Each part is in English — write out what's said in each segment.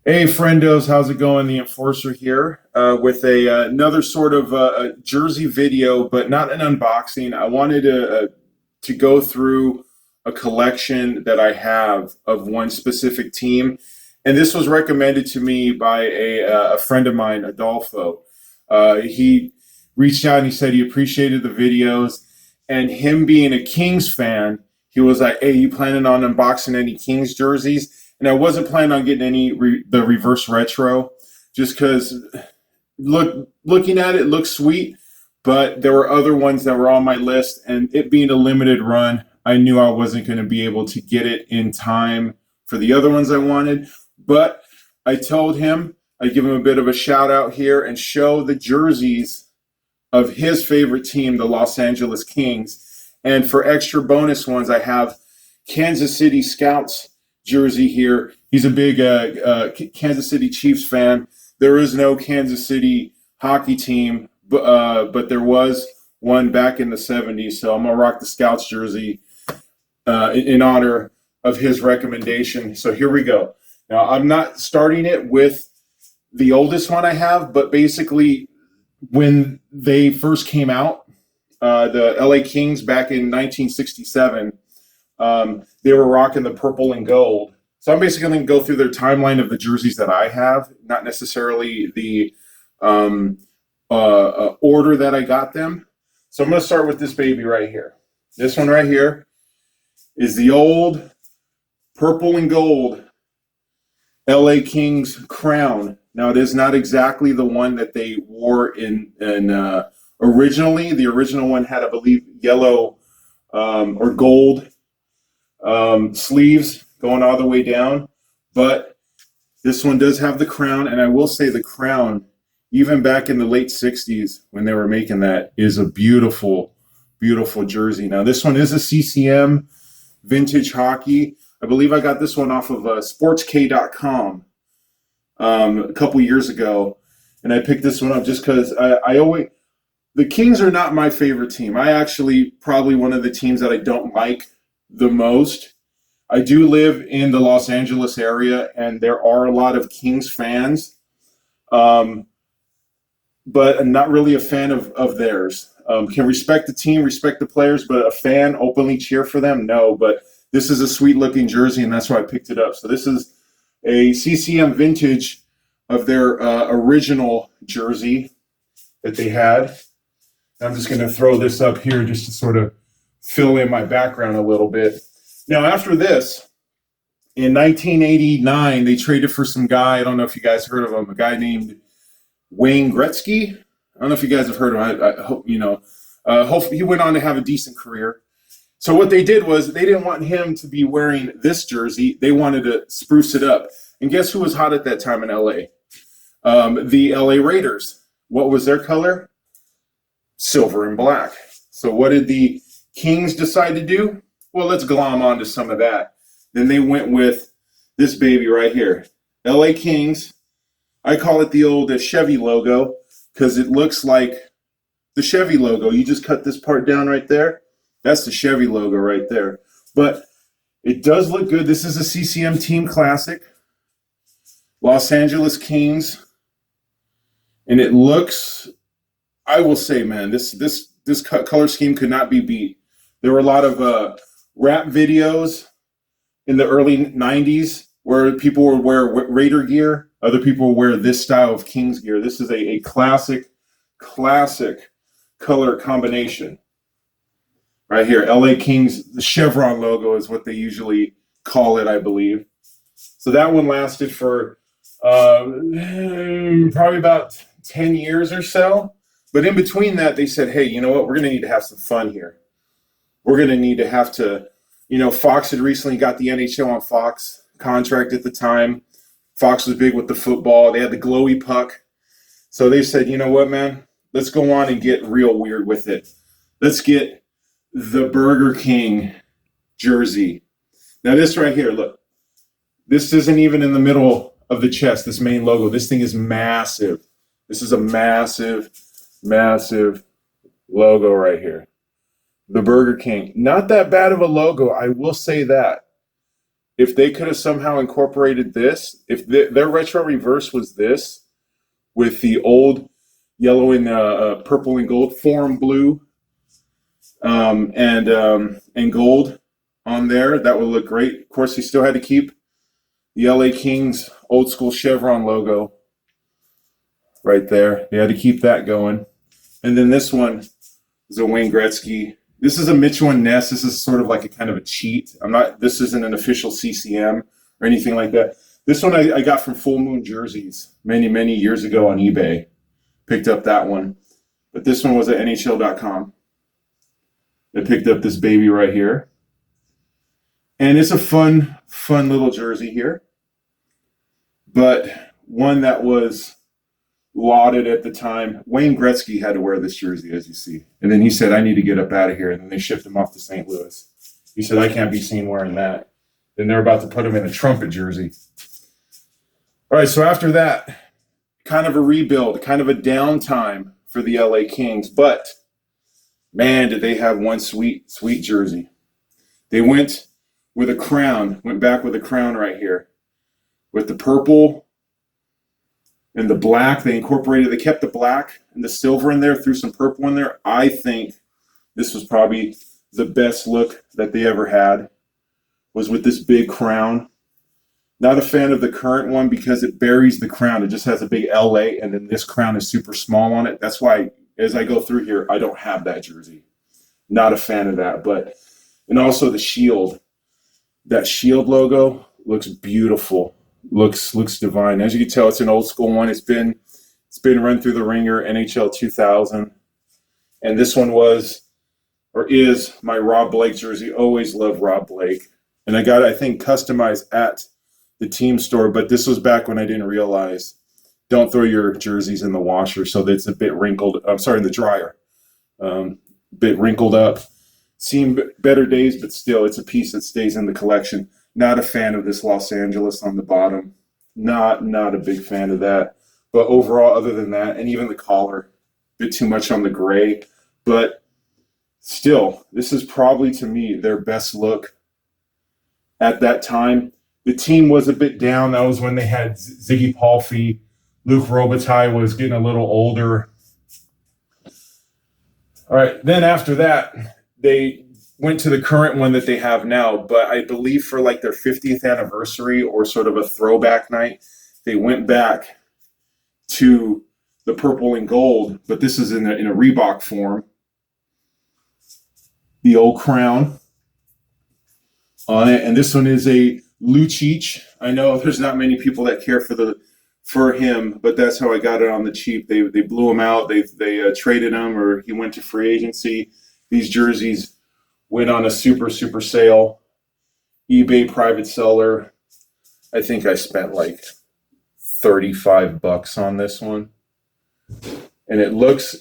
Hey, friendos, how's it going? The Enforcer here with another sort of a jersey video, but not an unboxing. I wanted to go through a collection that I have of one specific team, and this was recommended to me by a friend of mine, Adolfo. He reached out and he said he appreciated the videos, and him being a Kings fan, he was like, "Hey, you planning on unboxing any Kings jerseys?" And I wasn't planning on getting the reverse retro, just because looking at it looks sweet, but there were other ones that were on my list, and it being a limited run, I knew I wasn't going to be able to get it in time for the other ones I wanted. But I told him I'd give him a bit of a shout out here and show the jerseys of his favorite team, the Los Angeles Kings. And for extra bonus ones, I have Kansas City Scouts jersey here. He's a big Kansas City Chiefs fan. There is no Kansas City hockey team, but there was one back in the 70s. So I'm going to rock the Scouts jersey in honor of his recommendation. So here we go. Now, I'm not starting it with the oldest one I have, but basically when they first came out, the LA Kings back in 1967, they were rocking the purple and gold. So I'm basically going to go through their timeline of the jerseys that I have, not necessarily the order that I got them. So I'm going to start with this baby right here. This one right here is the old purple and gold LA Kings crown. Now, it is not exactly the one that they wore in originally. The original one had, I believe, yellow or gold sleeves going all the way down, but this one does have the crown. And I will say the crown, even back in the late 60s when they were making that, is a beautiful, beautiful jersey. Now, this one is a CCM vintage hockey. I believe I got this one off of sportsk.com a couple years ago, and I picked this one up just because I always, the Kings are not my favorite team. I actually probably one of the teams that I don't like the most. I do live in the Los Angeles area, and there are a lot of Kings fans, but I'm not really a fan of theirs. Can respect the team, respect the players, but a fan openly cheer for them? No, but this is a sweet-looking jersey, and that's why I picked it up. So this is a CCM vintage of their original jersey that they had. I'm just going to throw this up here just to sort of fill in my background a little bit. Now, after this, in 1989, they traded for some guy. I don't know if you guys heard of him, a guy named Wayne Gretzky. I don't know if you guys have heard of him. I hope you know. Hopefully, he went on to have a decent career. So what they did was they didn't want him to be wearing this jersey. They wanted to spruce it up. And guess who was hot at that time in LA? The LA Raiders. What was their color? Silver and black. So what did the Kings decide to do? Well, let's glom onto some of that. Then they went with this baby right here. LA Kings. I call it the old Chevy logo because it looks like the Chevy logo. You just cut this part down right there. That's the Chevy logo right there. But it does look good. This is a CCM Team Classic. Los Angeles Kings. And it looks, I will say, man, this color scheme could not be beat. There were a lot of rap videos in the early 90s where people would wear Raider gear. Other people would wear this style of Kings gear. This is a classic color combination. Right here, LA Kings, the chevron logo is what they usually call it, I believe. So that one lasted for probably about 10 years or so. But in between that, they said, hey, you know what? We're going to need to have some fun here. We're going to need to have to, Fox had recently got the NHL on Fox contract at the time. Fox was big with the football. They had the glowy puck. So they said, you know what, man? Let's go on and get real weird with it. Let's get the Burger King jersey. Now this right here, look. This isn't even in the middle of the chest, this main logo. This thing is massive. This is a massive, massive logo right here. The Burger King. Not that bad of a logo, I will say that. if they could have somehow incorporated this, if their retro reverse was this with the old yellow and purple and gold forum blue and gold on there, that would look great. Of course, he still had to keep the LA Kings old school chevron logo right there. They had to keep that going. And then this one is a Wayne Gretzky. This is a Mitchell and Ness. This is sort of like a kind of a cheat. This isn't an official CCM or anything like that. This one I got from Full Moon Jerseys many, many years ago on eBay. Picked up that one. But this one was at NHL.com. I picked up this baby right here. And it's a fun little jersey here. But one that was lauded at the time. Wayne Gretzky had to wear this jersey, as you see. And then he said, I need to get up out of here. And then they shipped him off to St. Louis. He said, I can't be seen wearing that. Then they're about to put him in a trumpet jersey. All right, so after that, kind of a rebuild, kind of a downtime for the LA Kings. But, man, did they have one sweet, sweet jersey. They went with a crown, went back with a crown right here. With the purple and the black, they kept the black and the silver in there, threw some purple in there. I think this was probably the best look that they ever had, was with this big crown. Not a fan of the current one because it buries the crown. It just has a big LA, and then this crown is super small on it. That's why, as I go through here, I don't have that jersey. Not a fan of that. And also the shield. That shield logo looks beautiful. Looks divine. As you can tell, it's an old school one. It's been run through the ringer, NHL 2000. And this one was, or is, my Rob Blake jersey. Always loved Rob Blake. And I got it, I think, customized at the team store, but this was back when I didn't realize, don't throw your jerseys in the washer so that it's a bit wrinkled. I'm sorry, in the dryer. Bit wrinkled up. Seen better days, but still, it's a piece that stays in the collection. Not a fan of this Los Angeles on the bottom. Not a big fan of that. But overall, other than that, and even the collar, a bit too much on the gray. But still, this is probably, to me, their best look at that time. The team was a bit down. That was when they had Ziggy Palffy. Luc Robitaille was getting a little older. All right, then after that, they went to the current one that they have now, but I believe for like their 50th anniversary or sort of a throwback night, they went back to the purple and gold, but this is in a Reebok form. The old crown on it, and this one is a Lucic. I know there's not many people that care for him, but that's how I got it on the cheap. They blew him out. They traded him, or he went to free agency. These jerseys went on a super sale. eBay private seller. I think I spent like $35 on this one, and it looks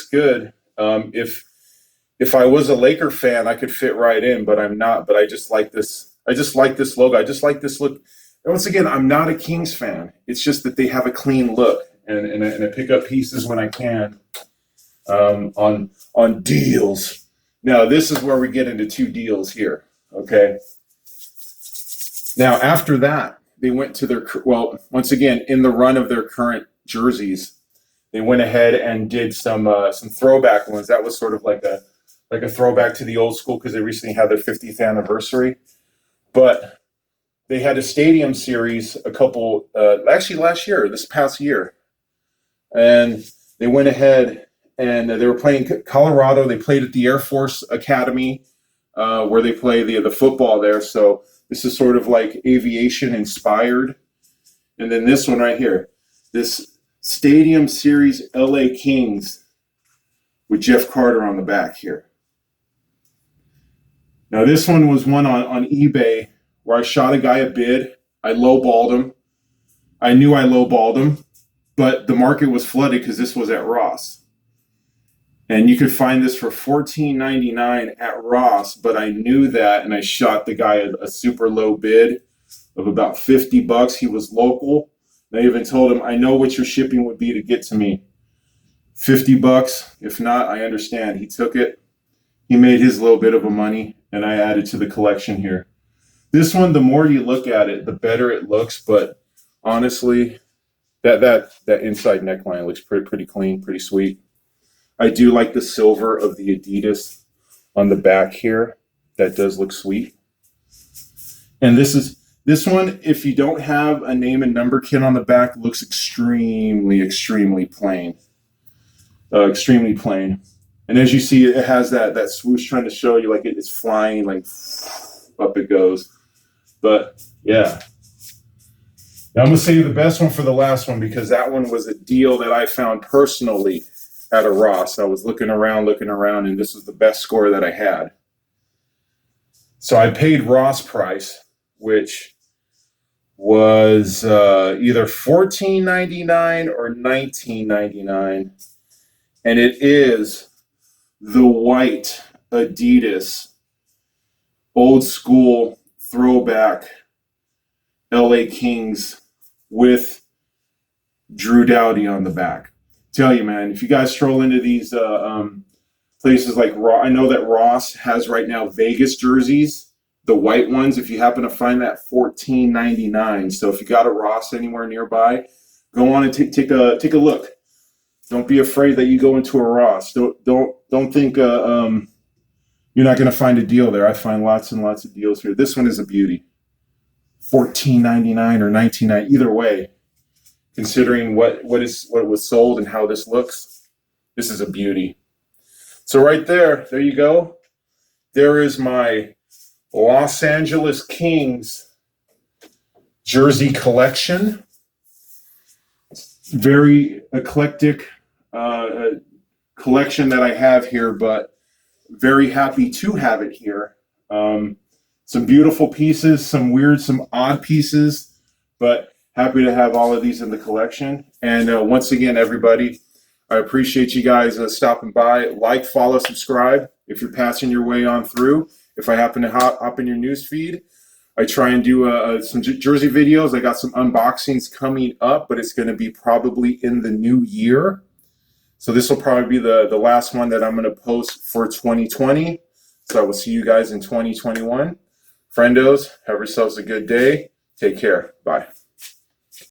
good. If I was a Laker fan, I could fit right in, but I'm not. But I just like this. I just like this logo. I just like this look. And once again, I'm not a Kings fan. It's just that they have a clean look, and I pick up pieces when I can on deals. Now, this is where we get into two deals here, okay? Now, after that, they went to their, well, once again, in the run of their current jerseys, they went ahead and did some throwback ones. That was sort of like a throwback to the old school because they recently had their 50th anniversary. But they had a stadium series actually last year, this past year. And they went ahead and they were playing Colorado. They played at the Air Force Academy where they play the football there. So this is sort of like aviation inspired. And then this one right here, this stadium series LA Kings with Jeff Carter on the back here. Now, this one was one on eBay where I shot a guy a bid. I lowballed him. I knew I lowballed him, but the market was flooded because this was at Ross. And you could find this for $14.99 at Ross, but I knew that, and I shot the guy a super low bid of about $50. He was local. And I even told him, I know what your shipping would be to get to me. $50. If not, I understand. He took it. He made his little bit of a money, and I added to the collection here. This one, the more you look at it, the better it looks. But honestly, that inside neckline looks pretty clean, pretty sweet. I do like the silver of the Adidas on the back here. That does look sweet. And this one, if you don't have a name and number kit on the back, looks extremely plain. Extremely plain. And as you see, it has that swoosh trying to show you like it's flying, like up it goes. But yeah. Now I'm going to say the best one for the last one, because that one was a deal that I found personally at a Ross. I was looking around, and this was the best score that I had. So I paid Ross price, which was either $14.99 or $19.99. And it is the white Adidas old school throwback LA Kings with Drew Doughty on the back. Tell you, man, if you guys stroll into these places like Ross, I know that Ross has right now Vegas jerseys, the white ones. If you happen to find that, $14.99. So if you got a Ross anywhere nearby, go on and take a look. Don't be afraid that you go into a Ross. Don't think you're not going to find a deal there. I find lots and lots of deals here. This one is a beauty. $14.99 or $19.99, either way. Considering what was sold and how this looks, this is a beauty. So right there you go. There is my Los Angeles Kings jersey collection. Very eclectic collection that I have here, but very happy to have it here. Some beautiful pieces, some weird, some odd pieces, but happy to have all of these in the collection. And once again, everybody, I appreciate you guys stopping by. Like, follow, subscribe if you're passing your way on through. If I happen to hop in your news feed, I try and do some jersey videos. I got some unboxings coming up, but it's going to be probably in the new year. So this will probably be the last one that I'm going to post for 2020. So I will see you guys in 2021. Friendos, have yourselves a good day. Take care. Bye.